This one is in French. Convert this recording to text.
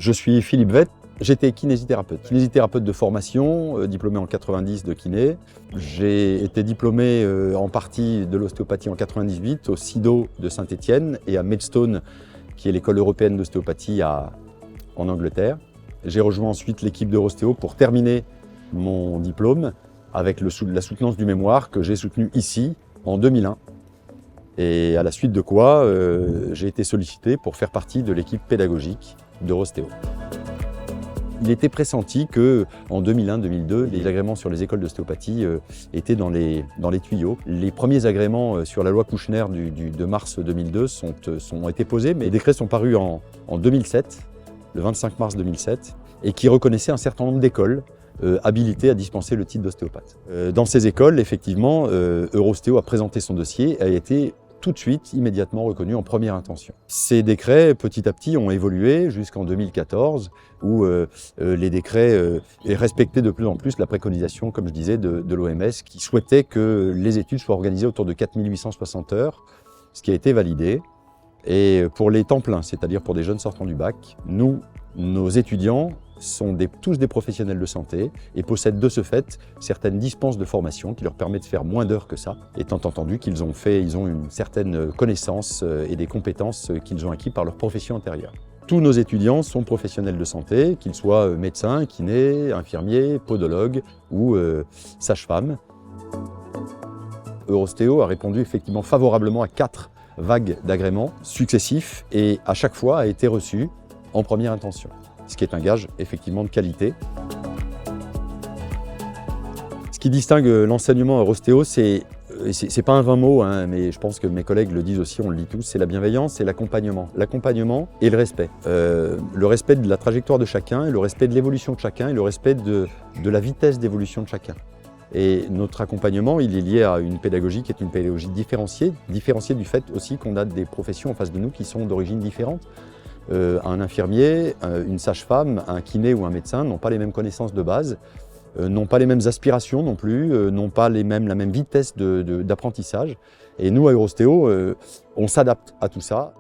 Je suis Philippe Vette, j'étais kinésithérapeute de formation, diplômé en 90 de kiné. J'ai été diplômé en partie de l'ostéopathie en 98 au CIDO de Saint-Étienne et à Maidstone, qui est l'école européenne d'ostéopathie en Angleterre. J'ai rejoint ensuite l'équipe d'Eurostéo pour terminer mon diplôme avec la soutenance du mémoire que j'ai soutenu ici en 2001. Et à la suite de quoi, j'ai été sollicité pour faire partie de l'équipe pédagogique d'Eurostéo. Il était pressenti qu'en 2001-2002, les agréments sur les écoles d'ostéopathie étaient dans les tuyaux. Les premiers agréments sur la loi Kouchner de mars 2002 ont été posés, mais les décrets sont parus en 2007, le 25 mars 2007, et qui reconnaissaient un certain nombre d'écoles habilitées à dispenser le titre d'ostéopathe. Dans ces écoles, effectivement, Eurostéo a présenté son dossier et a été tout de suite, immédiatement reconnu en première intention. Ces décrets, petit à petit, ont évolué jusqu'en 2014, où les décrets respectaient de plus en plus la préconisation, comme je disais, de l'OMS, qui souhaitait que les études soient organisées autour de 4860 heures, ce qui a été validé. Et pour les temps pleins, c'est-à-dire pour des jeunes sortant du bac, nos étudiants sont tous des professionnels de santé et possèdent de ce fait certaines dispenses de formation qui leur permettent de faire moins d'heures que ça, étant entendu qu'ils ont une certaine connaissance et des compétences qu'ils ont acquis par leur profession antérieure. Tous nos étudiants sont professionnels de santé, qu'ils soient médecins, kinés, infirmiers, podologues ou sages-femmes. Eurostéo a répondu effectivement favorablement à 4 vagues d'agréments successifs et à chaque fois a été reçu en première intention, ce qui est un gage effectivement de qualité. Ce qui distingue l'enseignement Eurostéo, c'est pas un vain mot, hein, mais je pense que mes collègues le disent aussi, on le dit tous, c'est la bienveillance et l'accompagnement. L'accompagnement et le respect. Le respect de la trajectoire de chacun, et le respect de l'évolution de chacun, et le respect de la vitesse d'évolution de chacun. Et notre accompagnement, il est lié à une pédagogie qui est une pédagogie différenciée du fait aussi qu'on a des professions en face de nous qui sont d'origine différente. Un infirmier, une sage-femme, un kiné ou un médecin n'ont pas les mêmes connaissances de base, n'ont pas les mêmes aspirations non plus, n'ont pas la même vitesse d'apprentissage. Et nous, à Eurostéo, on s'adapte à tout ça.